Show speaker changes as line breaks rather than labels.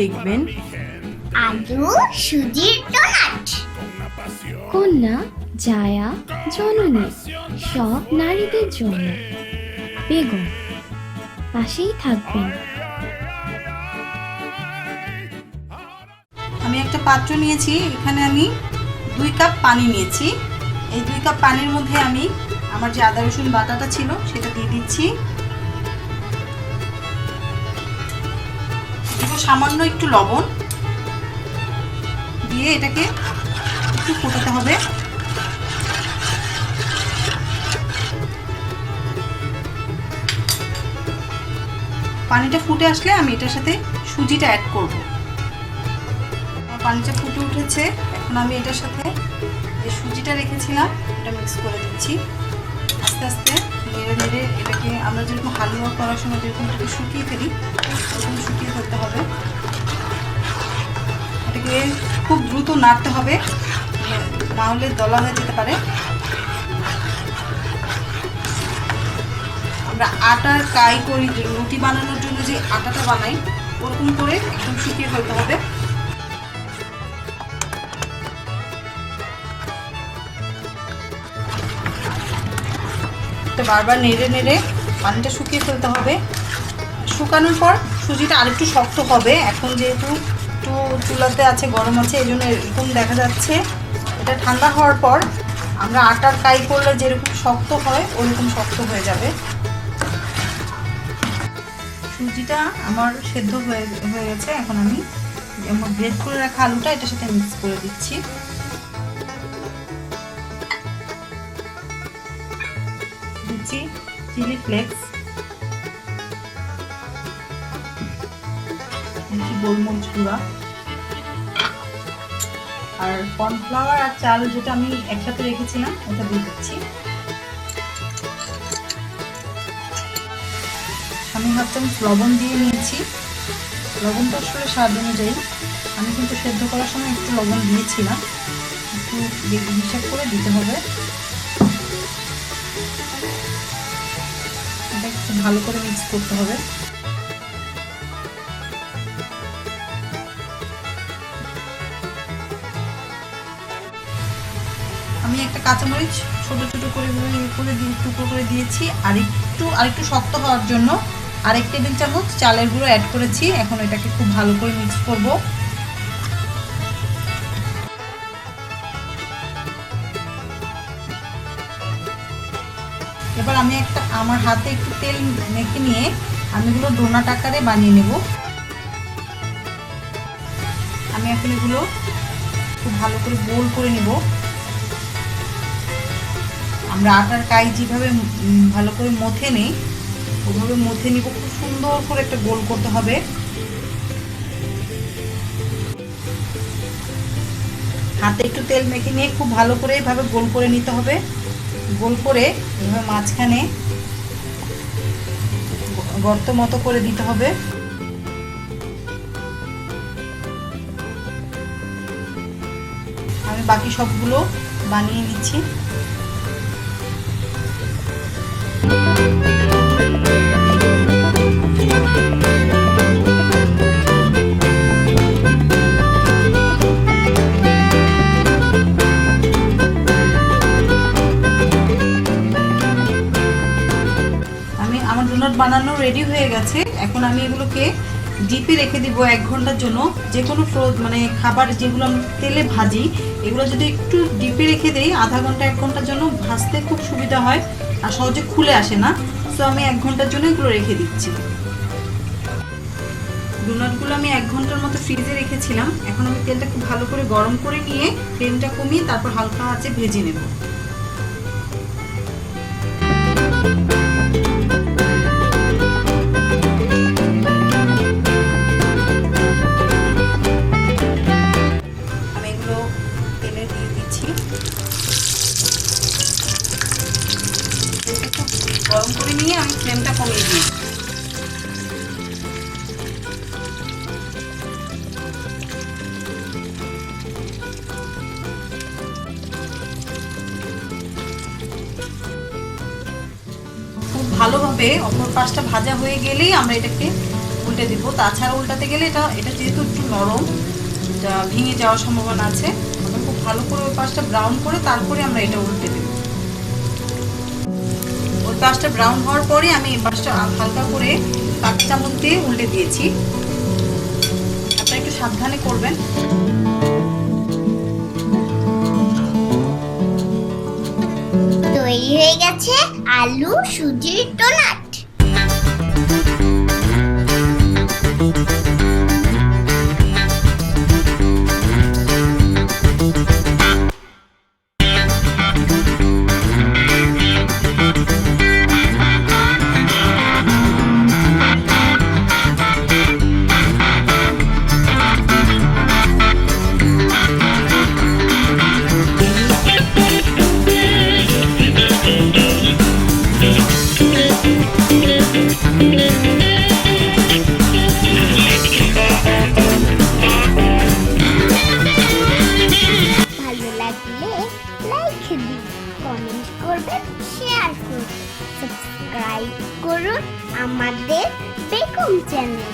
দেখবেন
আলু সুজির ডোনাট।
কন্যা জায়া জননী সব নারীদের জন্য বেগম পাশেই থাকবেন।
আমি একটা পাত্র নিয়েছি, এখানে আমি 2 কাপ পানি নিয়েছি। এই 2 কাপ পানির মধ্যে আমি আমার যে আদা রসুন বাটাটা ছিল সেটা দিয়ে দিচ্ছি। দিব সামান্য একটু লবণ দিয়ে এটাকে একটু ফোটাতে হবে। পানিটা ফুটে আসলে আমি এটার সাথে সুজিটা অ্যাড করব। পানিটা ফুটে উঠেছে, এখন আমি এটার সাথে যে সুজিটা রেখেছিলাম এটা মিক্স করে দিচ্ছি। আস্তে আস্তে নেড়ে নেড়ে এটাকে আমরা যেরকম হালুয়া করার সময় যেরকম এটাকে শুকিয়ে ফেলি ওরকম শুকিয়ে ফেলতে হবে। এটাকে খুব দ্রুত নাড়তে হবে, না হলে দলা হয়ে যেতে পারে। আমরা আটার কাই করি, রুটি বানানোর জন্য যে আটাটা বানাই ওরকম করে একদম শুকিয়ে ফেলতে হবে। বারবার নেড়ে নেড়ে পানিটা শুকিয়ে ফেলতে হবে। শুকানোর পর সুজিটা আরেকটু শক্ত হবে। এখন যেহেতু একটু চুলাতে আছে, গরম আছে, এই জন্য এরকম দেখা যাচ্ছে। এটা ঠান্ডা হওয়ার পর আমরা আটার কাই করলে যেরকম শক্ত হয় ওরকম শক্ত হয়ে যাবে। সুজিটা আমার সেদ্ধ হয়ে গেছে। এখন আমি আমার গ্রেট করে রাখা আলুটা এটার সাথে মিক্স করে দিচ্ছি। দিচ্ছি চিলি ফ্লেক্স, দিচ্ছি গোলমরিচ গুঁড়া, আর কর্নফ্লাওয়ার আর চাল যেটা আমি একসাথে রেখেছিলাম ওটা দিয়ে দিচ্ছি। আমি 1/2 চামচ লবণ দিয়ে নিয়েছি। লবণটা আসলে স্বাদ অনুযায়ী, আমি কিন্তু সেদ্ধ করার সময় একটু লবণ দিয়েছিলাম, একটু হিসাব করে দিতে হবে। এটা একটু ভালো করে মিক্স করতে হবে। আমি একটা কাঁচামরিচ ছোট ছোট করে টুকরো করে দিয়েছি। আরেকটু শক্ত হওয়ার জন্য 1 টেবিল চামচ চালের গুঁড়ো অ্যাড করেছি। এখন এটাকে খুব ভালো করে মিক্স করব। এবার আমি আমার হাতে একটু তেল মেখে নিয়ে আমি এগুলো ডোনাট আকারে বানিয়ে নেব। আমি এখন এগুলো খুব ভালো করে গোল করে নেব। আমরা আটার কাই যেভাবে ভালো করে মথে নেই ওভাবে মথে নিব। খুব সুন্দর করে একটা গোল করতে হবে। হাতে একটু তেল মেখে নিয়ে খুব ভালো করে এইভাবে গোল করে নিতে হবে। গোল করে এইভাবে মাঝখানে গর্ত মতো করে দিতে হবে। আমি বাকি সবগুলো বানিয়ে নিচ্ছি। আমার ডোনাট বানানো রেডি হয়ে গেছে। এখন আমি এগুলোকে ডিপে রেখে দিব 1 ঘন্টার জন্য। যে কোনো মানে খাবার যেগুলো আমি তেলে ভাজি এগুলো যদি একটু ডিপে রেখে দেই 1/2 ঘন্টা 1 ঘন্টার জন্য ভাজতে খুব সুবিধা হয় আর সহজে খুলে আসে না। সো আমি 1 ঘন্টার জন্য এগুলো রেখে দিচ্ছি। ডোনাটগুলো আমি 1 ঘন্টার মতো ফ্রিজে রেখেছিলাম। এখন আমি তেলটা খুব ভালো করে গরম করে নিয়ে ফ্লেমটা কমিয়ে তারপর হালকা আঁচে ভেজে নেব। গরম করে নিয়ে আমি ফ্লেমটা কমিয়ে দিই। খুব ভালোভাবে অপর পাশটা ভাজা হয়ে গেলেই আমরা এটাকে উল্টে দিব, তাছাড়া উল্টাতে গেলে এটা যেহেতু একটু নরম, এটা ভেঙে যাওয়ার সম্ভাবনা আছে। আমরা খুব ভালো করে ওই পাশটা ব্রাউন করে তারপরে আমরা এটা উল্টে দেব। ওই পাশটা ব্রাউন হওয়ার পরে আমি এই পাশটা হালকা করে কাঁচা চামচ দিয়ে উল্টে দিয়েছি। আপনারা একটু সাবধানে করবেন।
তৈরি হয়ে গেছে আলু সুজির ডোনাট। ভালো লাগলে লাইক দিন, কমেন্ট করবেন, শেয়ার করবেন, সাবস্ক্রাইব করুন আমাদের বেগম চ্যানেল।